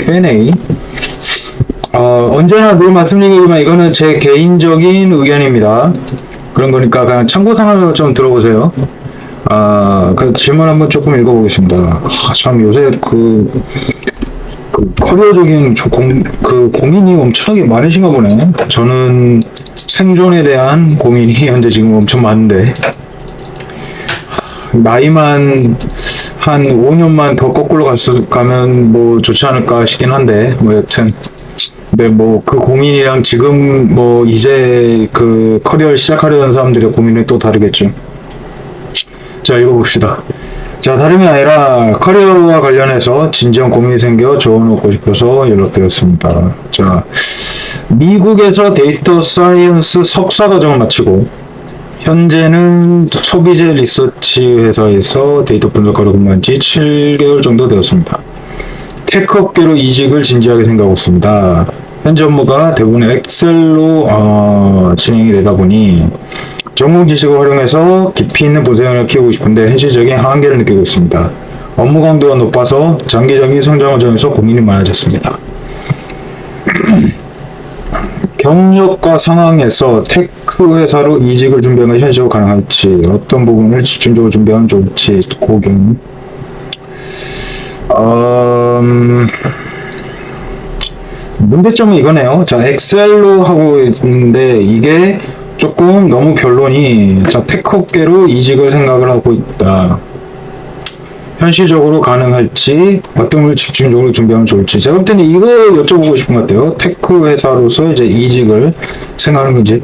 Q&A. 언제나 늘 말씀드리지만 이거는 제 개인적인 의견입니다. 그런 거니까 그냥 참고사항을 좀 들어보세요. 그 질문 한번 조금 읽어보겠습니다. 참 요새 그 커리어적인 고민이 엄청나게 많으신가 보네. 저는 생존에 대한 고민이 현재 지금 엄청 많은데, 나이만 한 5년만 더 거꾸로 가면 뭐 좋지 않을까 싶긴 한데, 뭐 여튼 근데 뭐 그 고민이랑 지금 뭐 이제 그 커리어를 시작하려는 사람들의 고민은 또 다르겠죠. 자, 읽어봅시다. 자, 다름이 아니라 커리어와 관련해서 진지한 고민이 생겨 조언을 얻고 싶어서 연락드렸습니다. 자, 미국에서 데이터 사이언스 석사 과정을 마치고 현재는 소비재 리서치 회사에서 데이터 분석가로 근무한 지 7개월 정도 되었습니다. 테크 업계로 이직을 진지하게 생각하고 있습니다. 현재 업무가 대부분 엑셀로 진행이 되다 보니 전공 지식을 활용해서 깊이 있는 분석을 키우고 싶은데 현실적인 한계를 느끼고 있습니다. 업무 강도가 높아서 장기적인 성장을 점에서 고민이 많아졌습니다. 경력과 상황에서 테크 회사로 이직을 준비하면 현실적으로 가능할지, 어떤 부분을 집중적으로 준비하면 좋을지 고견. 문제점은 이거네요. 자, 엑셀로 하고 있는데 이게 조금 너무 별로니, 자, 테크업계로 이직을 생각을 하고 있다. 현실적으로 가능할지, 어떤 걸 집중적으로 준비하면 좋을지. 제가 볼 때는 이거 여쭤보고 싶은 것 같아요. 테크 회사로서 이제 이직을 생각하는 건지.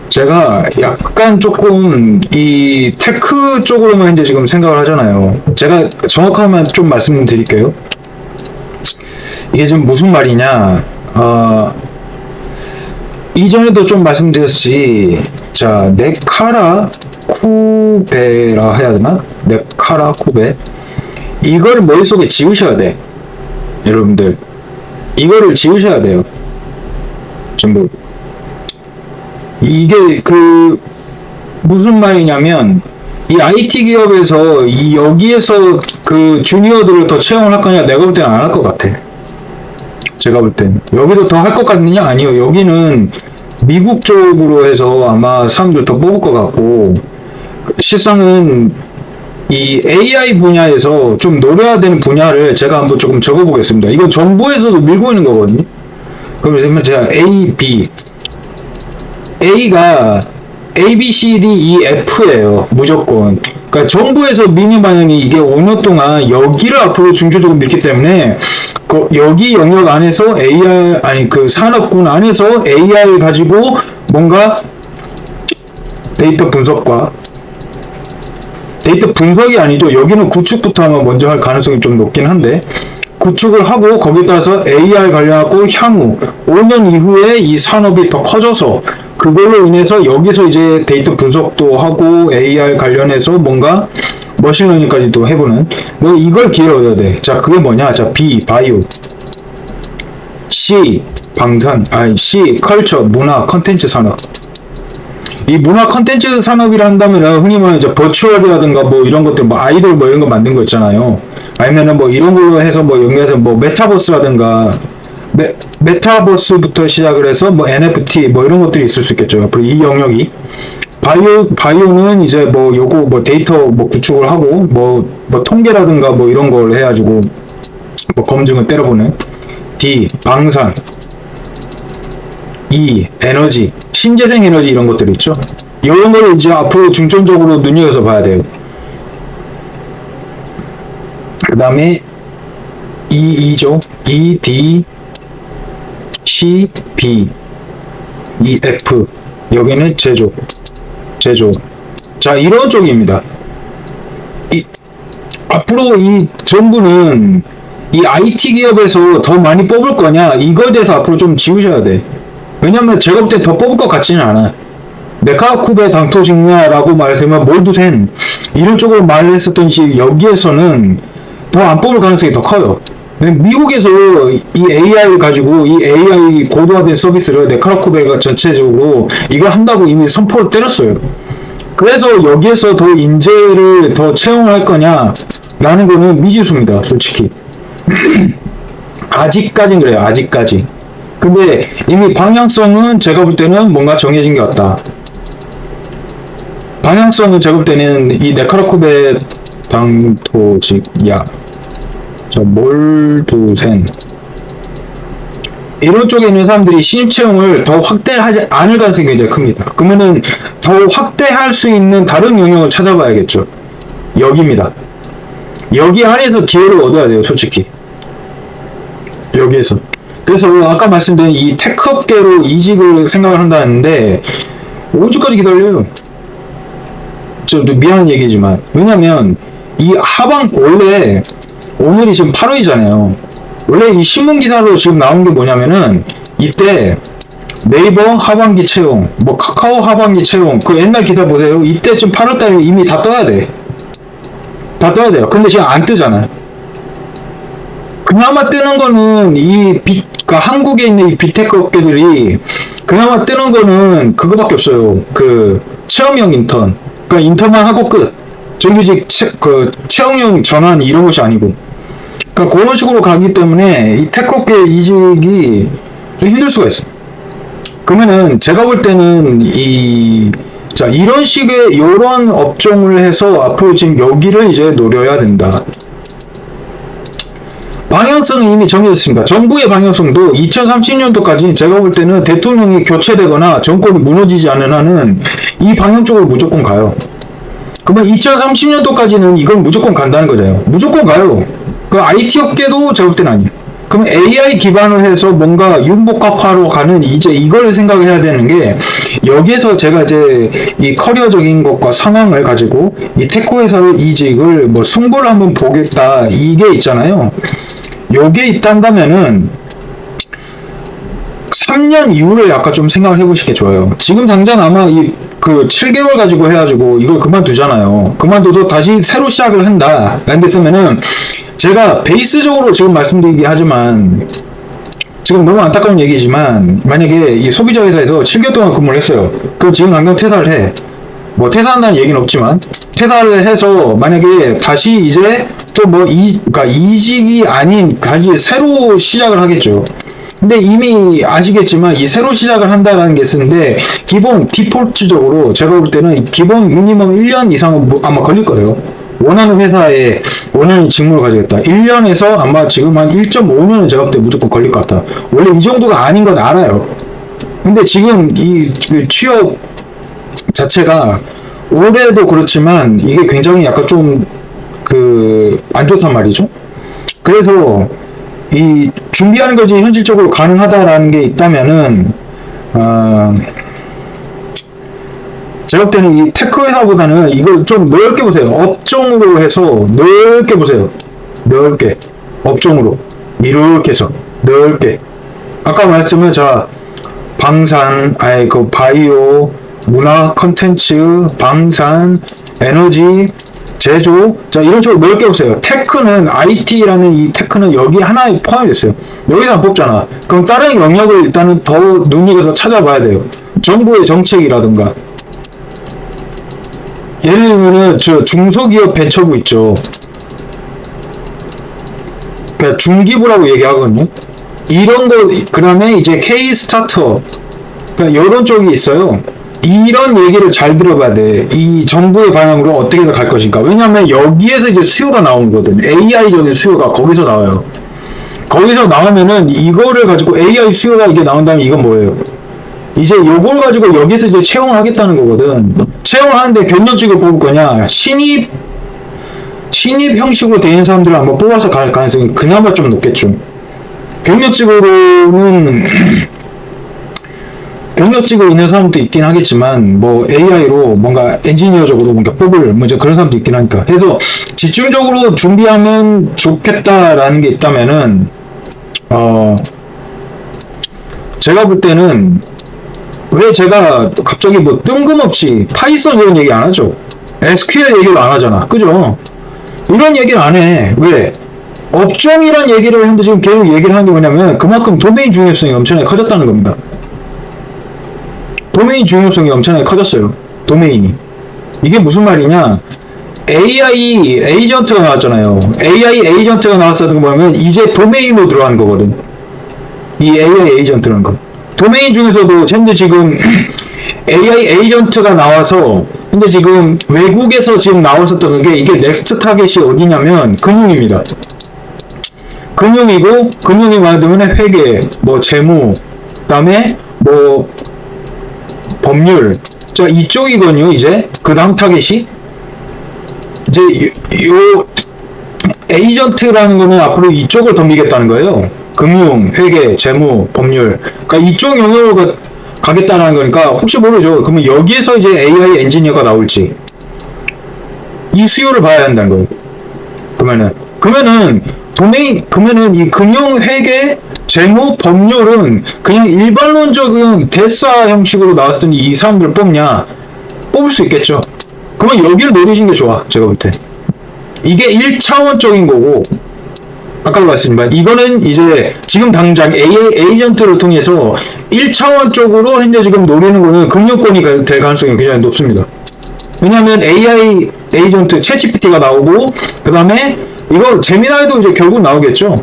제가 약간 조금 이 테크 쪽으로만 이제 지금 생각을 하잖아요. 제가 정확하면 좀 말씀드릴게요. 이게 지금 무슨 말이냐. 이전에도 좀 말씀드렸지. 자, 네카라 쿠베라 해야 되나? 네카라 쿠베. 이걸 머릿속에 지우셔야 돼. 여러분들. 이거를 지우셔야 돼요. 전부. 이게 무슨 말이냐면, 이 IT 기업에서 여기에서 그 주니어들을 더 채용을 할 거냐? 내가 볼 때는 안 할 것 같아. 제가 볼 땐. 여기도 더 할 것 같느냐? 아니요. 여기는 미국 쪽으로 해서 아마 사람들 더 뽑을 것 같고, 실상은 이 AI 분야에서 좀 노려야 되는 분야를 제가 한번 조금 적어보겠습니다. 이건 정부에서도 밀고 있는 거거든요. 그러면 제가 A, B. A가 A, B, C, D, E, F예요. 무조건. 그러니까 정부에서 미는 방향이 이게 5년 동안 여기를 앞으로 중점적으로 밀기 때문에 여기 영역 안에서 AR, 아니 그 산업군 안에서 AI를 가지고 뭔가 데이터 분석과 데이터 분석이 아니죠. 여기는 구축부터 하면 먼저 할 가능성이 좀 높긴 한데, 구축을 하고 거기에 따라서 AI 관련하고 향후 5년 이후에 이 산업이 더 커져서 그걸로 인해서 여기서 이제 데이터 분석도 하고 AI 관련해서 뭔가 머신러닝까지도 해보는, 너 이걸 기회를 얻어야 돼. 자, 그게 뭐냐? 자, B 바이오, C 방산, C 컬처 문화 컨텐츠 산업. 이 문화 컨텐츠 산업이라 한다면 흔히 말하는 이제 버추얼이라든가 뭐 이런 것들, 뭐 아이돌 뭐 이런 거 만든 거 있잖아요. 아니면은 뭐 이런 걸로 해서 뭐 연계해서 뭐 메타버스라든가 메타버스부터 시작을 해서 뭐 NFT 뭐 이런 것들이 있을 수 있겠죠. 앞으로 이 영역이 바이오는 이제 뭐 요거 뭐 데이터 뭐 구축을 하고 뭐 통계라든가 뭐 이런 걸 해가지고 뭐 검증을 때려보는. D 방산, E 에너지, 신재생 에너지 이런 것들 있죠. 이런 걸 이제 앞으로 중점적으로 눈여겨서 봐야 돼요. 그 다음에 E죠. E, D, C, B, E, F. 여기는 제조. 자, 이런 쪽입니다. 앞으로 이 정부는 이 IT 기업에서 더 많이 뽑을 거냐, 이거에 대해서 앞으로 좀 지우셔야 돼. 왜냐면 제가 볼 때 더 뽑을 것 같지는 않아. 메카쿠베 당토직냐라고 말했으면 몰두센 이런 쪽으로 말을 했었던 시 여기에서는 더 안 뽑을 가능성이 더 커요. 미국에서 이 AI를 가지고 이 AI 고도화된 서비스를 네카쿠베가 전체적으로 이걸 한다고 이미 선포를 때렸어요. 그래서 여기에서 더 인재를 더 채용할 거냐 라는 거는 미지수입니다, 솔직히. 아직까진 그래요. 아직까지. 근데 이미 방향성은 제가 볼 때는 뭔가 정해진 게 같다. 방향성은 제가 볼 때는 이 네카라쿠베 당토직야 저 몰두센 이런 쪽에 있는 사람들이 신입 채용을 더 확대하지 않을 가능성이 굉장히 큽니다. 그러면은 더 확대할 수 있는 다른 영역을 찾아봐야겠죠. 여기입니다. 여기 안에서 기회를 얻어야 돼요, 솔직히. 여기에서. 그래서 아까 말씀드린 이 테크업계로 이직을 생각을 한다는데 5주까지 기다려요. 좀 미안한 얘기지만 왜냐면 이 하방 원래 오늘이 지금 8월이잖아요. 원래 이 신문 기사로 지금 나온 게 뭐냐면은 이때 네이버 하반기 채용, 뭐 카카오 하반기 채용 그 옛날 기사 보세요. 이때쯤 8월달에 이미 다 떠야 돼. 다 떠야 돼요. 근데 지금 안 뜨잖아요. 그나마 뜨는 거는 그러니까 한국에 있는 이 빅테크 업계들이 그나마 뜨는 거는 그거밖에 없어요. 그 체험형 인턴. 그러니까 인턴만 하고 끝. 정규직 채용형 전환 이런 것이 아니고. 그러니까 그런 식으로 가기 때문에 이 테크업계 이직이 좀 힘들 수가 있어요. 그러면은 제가 볼 때는 이런 식의 이런 업종을 해서 앞으로 지금 여기를 이제 노려야 된다. 방향성은 이미 정해졌습니다. 정부의 방향성도 2030년도까지 제가 볼 때는 대통령이 교체되거나 정권이 무너지지 않는 한은 이 방향 쪽으로 무조건 가요. 그러면 2030년도까지는 이건 무조건 간다는 거잖아요. 무조건 가요. 그 IT 업계도 제가 볼 때는 아니에요. 그럼 AI 기반을 해서 뭔가 융복합화로 가는 이제 이걸 생각해야 되는 게 여기에서 제가 이제 이 커리어적인 것과 상황을 가지고 이 테크 회사의 이직을 뭐 승부를 한번 보겠다 이게 있잖아요. 요게 있단다면은 3년 이후를 약간 좀 생각을 해보시는 게 좋아요. 지금 당장 아마 그 7개월 가지고 해가지고 이걸 그만두잖아요. 그만둬도 다시 새로 시작을 한다. 라는 데 있으면은 제가 베이스적으로 지금 말씀드리긴 하지만 지금 너무 안타까운 얘기지만 만약에 이 소비자 회사에서 7개월 동안 근무를 했어요. 그럼 지금 당장 퇴사를 해. 뭐 퇴사한다는 얘기는 없지만 퇴사를 해서 만약에 다시 이제 또 뭐 그러니까 이직이 아닌 다시 새로 시작을 하겠죠. 근데 이미 아시겠지만 이 새로 시작을 한다는 게 쓰는데 기본 디폴트적으로 제가 볼 때는 기본 미니멈 1년 이상은 아마 걸릴 거예요. 원하는 회사에 원하는 직무를 가지겠다. 1년에서 아마 지금 한 1.5년은 제가 볼 때 무조건 걸릴 것 같다. 원래 이 정도가 아닌 건 알아요. 근데 지금 이 취업 자체가 올해도 그렇지만 이게 굉장히 약간 좀 안 좋단 말이죠. 그래서 이 준비하는 것이 현실적으로 가능하다라는 게 있다면은 제가 볼 때는 이 테크 회사보다는 이걸 좀 넓게 보세요. 업종으로 해서 넓게 보세요. 넓게 업종으로 이렇게 해서 넓게 아까 말씀은 방산, 바이오, 문화, 컨텐츠, 방산, 에너지, 제조, 이런 쪽으로 넓게 보세요. 테크는, IT라는 이 테크는 여기 하나에 포함이 됐어요. 여기서 안 뽑잖아. 그럼 다른 영역을 일단은 더 눈여겨서 찾아봐야 돼요. 정부의 정책이라든가. 예를 들면은, 중소기업 벤처부 있죠. 그러니까 중기부라고 얘기하거든요. 이런 거, 그 다음에 이제 K 스타트업. 그러니까 이런 쪽이 있어요. 이런 얘기를 잘 들어봐야 돼. 이 정부의 방향으로 어떻게 갈 것인가. 왜냐면 여기에서 이제 수요가 나오는 거거든. AI적인 수요가 거기서 나와요. 거기서 나오면은 이거를 가지고 AI 수요가 이게 나온다면 이건 뭐예요? 이제 요걸 가지고 여기서 이제 채용을 하겠다는 거거든. 채용을 하는데 경력직을 뽑을 거냐? 신입 형식으로 되는 사람들을 한번 뽑아서 갈 가능성이 그나마 좀 높겠죠. 경력직으로는 경력직으로 있는 사람도 있긴 하겠지만 뭐 AI로 뭔가 엔지니어적으로 뭔가 뽑을 뭐 이제 그런 사람도 있긴 하니까. 그래서 집중적으로 준비하면 좋겠다라는 게 있다면은 제가 볼 때는 왜 제가 갑자기 뭐 뜬금없이 파이썬 이런 얘기 안 하죠? SQL 얘기를 안 하잖아. 그죠? 이런 얘기를 안 해. 왜? 업종이란 얘기를 했는데 지금 계속 얘기를 하는 게 뭐냐면 그만큼 도메인 중요성이 엄청나게 커졌다는 겁니다. 도메인 중요성이 엄청나게 커졌어요. 도메인이. 이게 무슨 말이냐? AI 에이전트가 나왔잖아요. AI 에이전트가 나왔다는 거 보면 이제 도메인으로 들어가는 거거든. 이 AI 에이전트라는 거. 도메인 중에서도 현재 지금 AI 에이전트가 나와서 현재 지금 외국에서 지금 나왔었던 게 이게 넥스트 타겟이 어디냐면 금융입니다. 금융이고 금융이 말하면 회계, 뭐 재무, 그다음에 뭐 법률. 자 이쪽이거든요. 이제 그 다음 타겟이 이제 요 에이전트라는 거는 앞으로 이쪽을 덤비겠다는 거예요. 금융, 회계, 재무, 법률. 그러니까 이쪽 영역으로 가겠다는 거니까 혹시 모르죠. 그러면 여기에서 이제 AI 엔지니어가 나올지 이 수요를 봐야 한다는 거예요. 그러면은 이 금융, 회계, 재무, 법률은 그냥 일반론적인 대사 형식으로 나왔을 때 이 사람들 뽑냐? 뽑을 수 있겠죠. 그러면 여기를 노리신 게 좋아. 제가 볼 때. 이게 1차원적인 거고 아까도 말씀드렸지만 이거는 이제 지금 당장 AI 에이전트를 통해서 1차원적으로 현재 지금 노리는 거는 금융권이 될 가능성이 굉장히 높습니다. 왜냐하면 AI 에이전트 챗GPT가 나오고 그 다음에 이거 제미나이도 이제 결국 나오겠죠.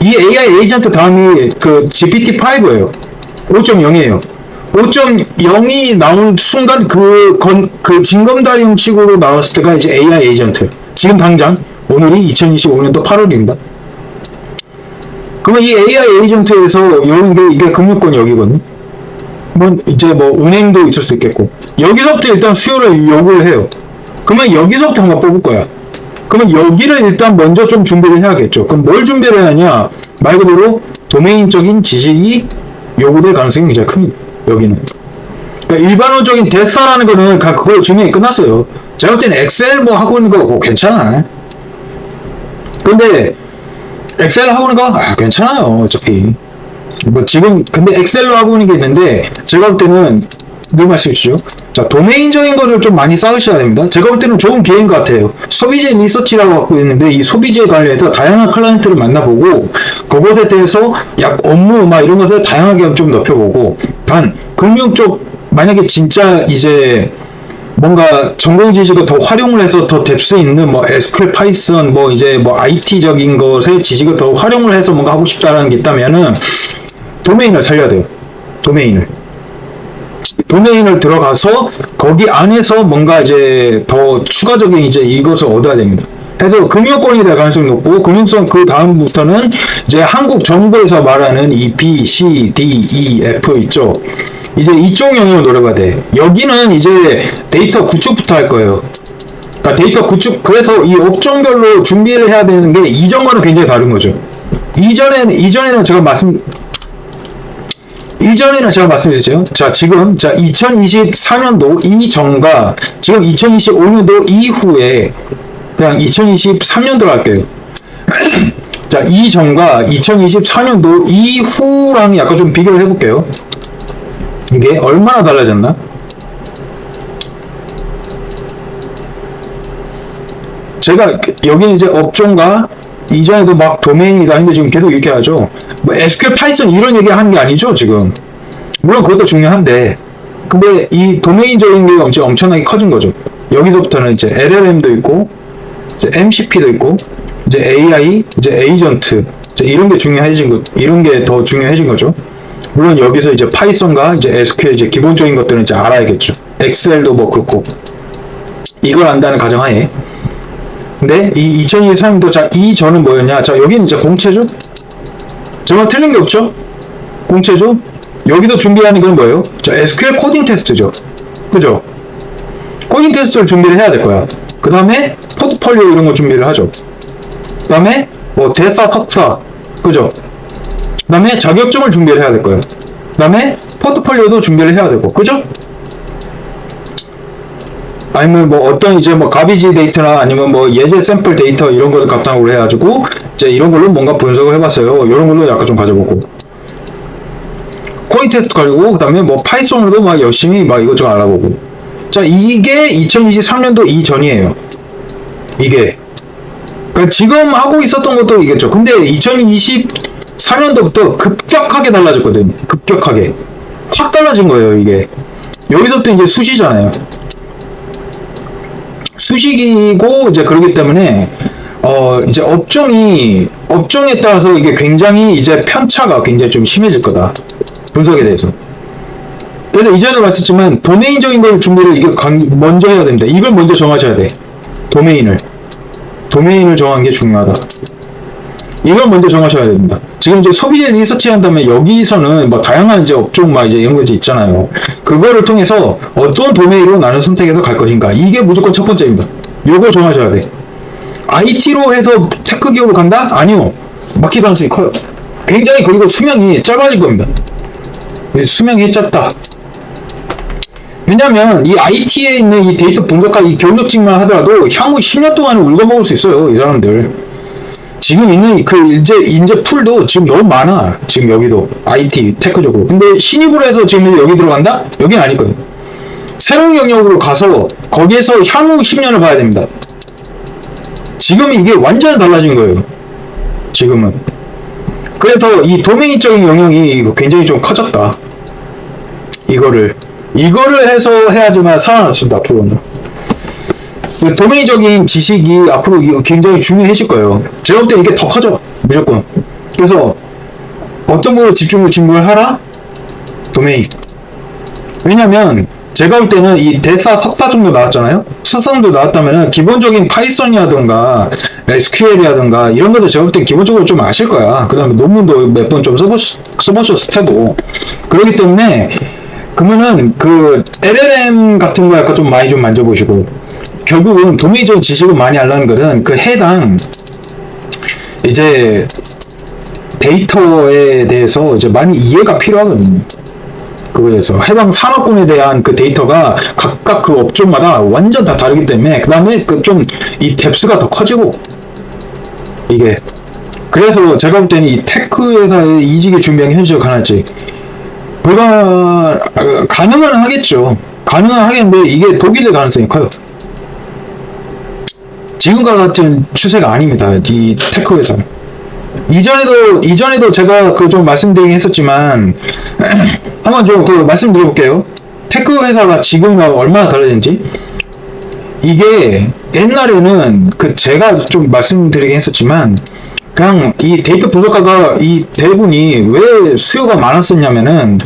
이 AI 에이전트 다음이 그 GPT-5예요. 5.0이에요. 5.0이 나온 순간 그 징검다리 형식으로 나왔을 때가 이제 AI 에이전트. 지금 당장 오늘이 2025년도 8월입니다. 그러면 이 AI 에이전트에서 이게 금융권 여기거든요. 뭐 이제 뭐 은행도 있을 수 있겠고 여기서부터 일단 수요를 요구를 해요. 그러면 여기서부터 한번 뽑을 거야. 그러면 여기를 일단 먼저 좀 준비를 해야겠죠. 그럼 뭘 준비를 해야 하냐? 말 그대로 도메인적인 지식이 요구될 가능성이 굉장히 큽니다. 여기는. 그러니까 일반론적인 대사라는 거는 그거 증명이 끝났어요. 제가 볼 때는 엑셀 뭐 하고 있는 거 괜찮아. 근데 엑셀 하고 있는 거 괜찮아요. 어차피. 뭐 지금 근데 엑셀로 하고 있는 게 있는데 제가 볼 때는 늘 말씀해 주시죠. 자, 도메인적인 거를 좀 많이 쌓으셔야 됩니다. 제가 볼 때는 좋은 기회인 것 같아요. 소비재 리서치라고 갖고 있는데 이 소비재 관련해서 다양한 클라이언트를 만나보고 그것에 대해서 약 업무 막 이런 것을 다양하게 좀 넓혀보고 단 금융 쪽 만약에 진짜 이제 뭔가 전공 지식을 더 활용을 해서 더 뎁스 있는 뭐 SQL, 파이썬 뭐 이제 뭐 IT적인 것의 지식을 더 활용을 해서 뭔가 하고 싶다라는 게 있다면은 도메인을 살려야 돼요. 도메인을 들어가서 거기 안에서 뭔가 이제 더 추가적인 이제 이것을 얻어야 됩니다. 그래서 금융권이 될 가능성이 높고 금융성 그 다음부터는 이제 한국 정부에서 말하는 이 B, C, D, E, F 있죠. 이제 이쪽 영역을 노려봐야 돼. 여기는 이제 데이터 구축부터 할 거예요. 그러니까 데이터 구축 그래서 이 업종별로 준비를 해야 되는 게 이전과는 굉장히 다른 거죠. 이전에는 제가 말씀드렸죠. 자, 지금, 2024년도 이전과 지금 2025년도 이후에 그냥 2023년도로 할게요. 자, 이전과 2024년도 이후랑 약간 좀 비교를 해볼게요. 이게 얼마나 달라졌나? 제가 여기 이제 업종과 이전에도 막 도메인이다 했는데 지금 계속 이렇게 하죠. 뭐 SQL, 파이썬 이런 얘기 하는 게 아니죠, 지금. 물론 그것도 중요한데, 근데 이 도메인적인 게 엄청나게 커진 거죠. 여기서부터는 이제 LLM도 있고, 이제 MCP도 있고, 이제 AI, 이제 에이전트, 이제 이런 게 이런 게 더 중요해진 거죠. 물론 여기서 이제 파이썬과 이제 SQL 이제 기본적인 것들은 이제 알아야겠죠. 엑셀도 뭐 그렇고. 이걸 안다는 가정하에. 근데 이 2023년도 자 이전은 뭐였냐? 자 여기는 이제 공채죠. 정말 틀린 게 없죠. 공채죠. 여기도 준비하는 건 뭐예요? 자 SQL 코딩 테스트죠. 그죠? 코딩 테스트를 준비를 해야 될 거야. 그 다음에 포트폴리오 이런 거 준비를 하죠. 그 다음에 뭐 대사 석사 그죠? 그 다음에 자격증을 준비를 해야 될 거예요. 그 다음에 포트폴리오도 준비를 해야 되고 그죠? 아니면 뭐 어떤 이제 뭐 가비지 데이터나 아니면 뭐 예제 샘플 데이터 이런 거를 바탕으로 해가지고 이제 이런 걸로 뭔가 분석을 해봤어요. 이런 걸로 약간 좀 가져보고 코딩 테스트 가지고 그 다음에 뭐 파이썬으로도 막 열심히 막 이것저것 알아보고 자 이게 2023년도 이전이에요. 이게 그러니까 지금 하고 있었던 것도 이겠죠. 근데 2024년도부터 급격하게 달라졌거든요. 급격하게 확 달라진 거예요. 이게 여기서부터 이제 수시잖아요. 수식이고 이제 그러기 때문에 이제 업종에 따라서 이게 굉장히 이제 편차가 굉장히 좀 심해질 거다. 분석에 대해서. 그래서 이전에 말했지만 도메인적인 걸 준비를 이게 먼저 해야 됩니다. 이걸 먼저 정하셔야 돼. 도메인을 정하는 게 중요하다. 이걸 먼저 정하셔야 됩니다. 지금 이제 소비재 리서치 한 다음에 여기서는 뭐 다양한 이제 업종 막 이제 이런 거 있잖아요. 그거를 통해서 어떤 도메인으로 나는 선택해서 갈 것인가. 이게 무조건 첫 번째입니다. 요걸 정하셔야 돼. IT로 해서 테크 기업을 간다? 아니요. 막힐 가능성이 커요. 굉장히 그리고 수명이 짧아질 겁니다. 수명이 짧다. 왜냐면 이 IT에 있는 이 데이터 분석가 이 경력직만 하더라도 향후 10년 동안은 울거먹을 수 있어요. 이 사람들. 지금 있는 그 인재 풀도 지금 너무 많아. 지금 여기도 IT 테크적으로. 근데 신입으로 해서 지금 여기 들어간다? 여긴 아닐 거예요. 새로운 영역으로 가서 거기에서 향후 10년을 봐야 됩니다. 지금 이게 완전 달라진 거예요. 지금은. 그래서 이 도메인적인 영역이 굉장히 좀 커졌다. 이거를 해서 해야지만 살아남습니다. 앞으로는. 도메인적인 지식이 앞으로 굉장히 중요해질 거예요. 제가 볼 때 이게 더 커져. 무조건. 그래서 어떤 거로 집중을 하라? 도메인. 왜냐면 제가 볼 때는 이 대사 석사 정도 나왔잖아요. 석사 정도 나왔다면은 기본적인 파이썬이라든가 SQL이라든가 이런 것도 제가 볼 때 기본적으로 좀 아실 거야. 그 다음에 논문도 몇 번 좀 써보셨을 테고. 그렇기 때문에 그러면은 그 LLM 같은 거 약간 좀 많이 좀 만져보시고, 결국은 도메인적인 지식을 많이 알라는 것은 그 해당 이제 데이터에 대해서 이제 많이 이해가 필요하거든요. 그래서 해당 산업군에 대한 그 데이터가 각각 그 업종마다 완전 다 다르기 때문에 그 다음에 그 좀 이 뎁스가 더 커지고 이게 그래서 제가 볼 때는 이 테크 회사의 이직을 준비한 게 현실로 가능할지 가능은 하겠죠. 가능은 하겠는데 이게 독이 될 가능성이 커요. 지금과 같은 추세가 아닙니다. 이 테크 회사. 이전에도 제가 그 좀 말씀드리긴 했었지만 한번 좀 그 말씀드려볼게요. 테크 회사가 지금과 얼마나 다르는지. 이게 옛날에는 그 제가 좀 말씀드리긴 했었지만 그냥 이 데이터 분석가가 이 대부분이 왜 수요가 많았었냐면은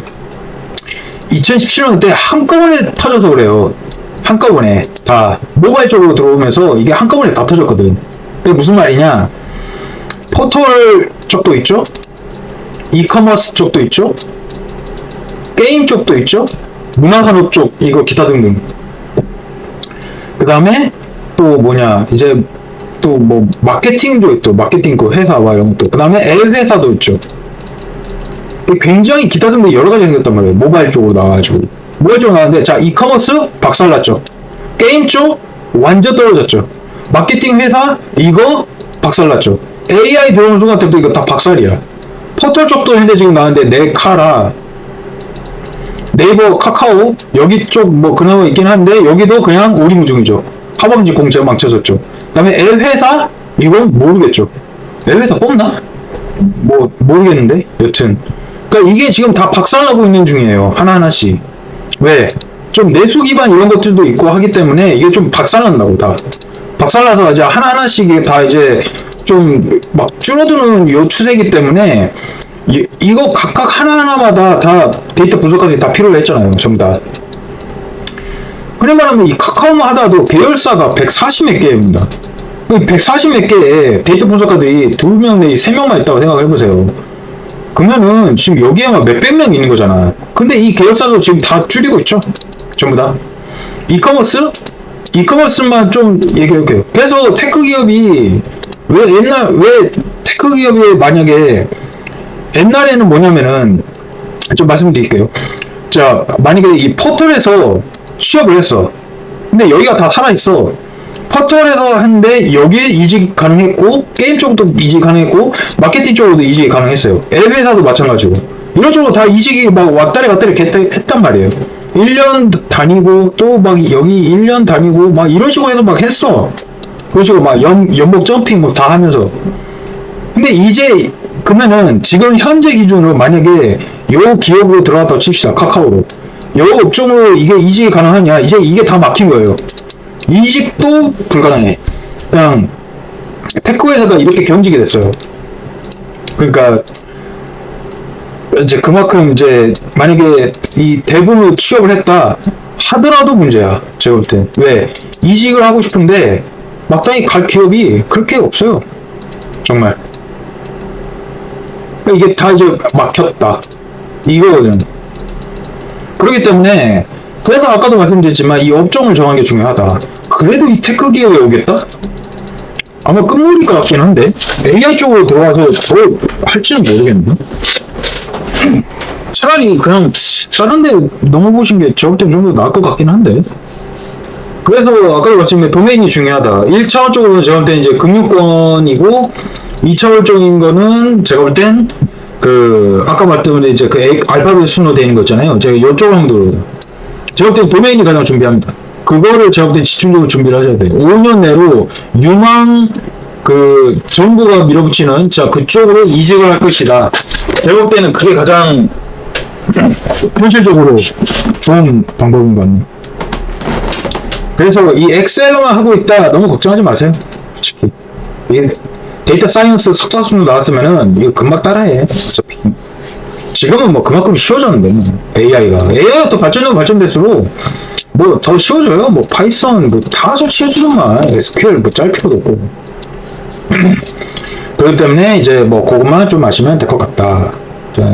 2017년 때 한꺼번에 터져서 그래요. 한꺼번에 다 모바일 쪽으로 들어오면서 이게 한꺼번에 다 터졌거든. 그게 무슨 말이냐? 포털 쪽도 있죠, 이커머스 쪽도 있죠, 게임 쪽도 있죠, 문화산업 쪽 이거 기타 등등. 그 다음에 또 뭐냐 이제 또 뭐 마케팅도 있고 마케팅 그 회사와 이런 것도. 그 다음에 L 회사도 있죠. 굉장히 기타 등등 여러 가지 생겼단 말이에요. 모바일 쪽으로 나와가지고 모바일 쪽으로 나왔는데 자 이커머스 박살났죠. 게임 쪽 완전 떨어졌죠. 마케팅 회사 이거 박살났죠. AI 들어오는 순간부터 이거 다 박살이야. 포털 쪽도 현재 지금 나왔는데 네카라, 네이버, 카카오 여기 쪽 뭐 그나마 있긴 한데 여기도 그냥 오리무중이죠. 하버지 공채가 망쳐졌죠. 그 다음에 L 회사 이건 모르겠죠. L 회사 뽑나? 뭐 모르겠는데 여튼 그러니까 이게 지금 다 박살나고 있는 중이에요. 하나하나씩. 왜? 좀 내수 기반 이런 것들도 있고 하기 때문에 이게 좀 박살난다고. 다 박살나서 이제 하나하나씩 다 이제 좀 막 줄어드는 요 추세이기 때문에 이거 각각 하나하나마다 다 데이터 분석까지 다 필요로 했잖아요. 전부 다. 그래 말하면 이 카카오만 하다도 계열사가 140몇 개입니다. 140몇 개의 데이터 분석가들이 2명 내지 3명만 있다고 생각해보세요. 그러면은 지금 여기에만 몇백 명 있는 거잖아. 근데 이 계열사도 지금 다 줄이고 있죠. 전부 다. 이커머스만 좀 얘기해볼게요. 그래서 테크 기업이 왜 테크 기업이 만약에 옛날에는 뭐냐면은 좀 말씀드릴게요. 자, 만약에 이 포털에서 취업을 했어. 근데 여기가 다 살아있어. 포털에서 했는데 여기에 이직 가능했고 게임 쪽도 이직 가능했고 마케팅 쪽으로도 이직이 가능했어요. L 회사도 마찬가지고 이런 쪽으로 다 이직이 막 왔다리 갔다리 했단 말이에요. 1년 다니고 또 막 여기 1년 다니고 막 이런 식으로 해서 막 했어. 그런 식으로 막 연봉 점핑 뭐 다 하면서. 근데 이제 그러면은 지금 현재 기준으로 만약에 요 기업으로 들어갔다고 칩시다. 카카오로 요 업종으로 이게 이직이 가능하냐? 이제 이게 다 막힌 거예요. 이직도 불가능해. 그냥 테크 회사가 이렇게 경직이 됐어요. 그러니까 이제 그만큼 이제 만약에 이 대부로 취업을 했다 하더라도 문제야. 제가 볼 때. 왜? 이직을 하고 싶은데 마땅히 갈 기업이 그렇게 없어요. 정말. 그러니까 이게 다 이제 막혔다. 이거거든. 그렇기 때문에 그래서 아까도 말씀드렸지만 이 업종을 정하는 게 중요하다. 그래도 이 테크 기업에 오겠다? 아마 끝물일 것 같긴 한데 AI 쪽으로 들어가서 더 할지는 모르겠네. 차라리 그냥 다른 데 넘어보신 게 저볼 땐 좀 더 나을 것 같긴 한데. 그래서 아까도 말씀드린 도메인이 중요하다. 1차원적으로는 제가 볼 땐 이제 금융권이고 2차원적인 거는 제가 볼 땐 그 아까 말씀드린 이제 그 알파벳 순으로 되어 있는 거 있잖아요. 제가 이쪽 정도로 제가 볼 땐 도메인이 가장 준비합니다. 그거를 제가 볼 땐 집중적으로 준비를 하셔야 돼요. 5년 내로 유망 그 정부가 밀어붙이는 자 그쪽으로 이직을 할 것이다. 제가 볼 때는 그게 가장 현실적으로 좋은 방법인 것 같네요. 그래서 이 엑셀로만 하고 있다 너무 걱정하지 마세요. 솔직히 이 데이터 사이언스 석사 수능 나왔으면은 이거 금방 따라해. 어차피 지금은 뭐 그만큼 쉬워졌는데 AI가 더 발전되면 발전될수록 뭐 더 쉬워져요. 뭐 파이썬 뭐 다 설치해주는만 SQL 뭐 짤 필요도 없고. 그렇기 때문에 이제 뭐 그것만 좀 아시면 될 것 같다. 자,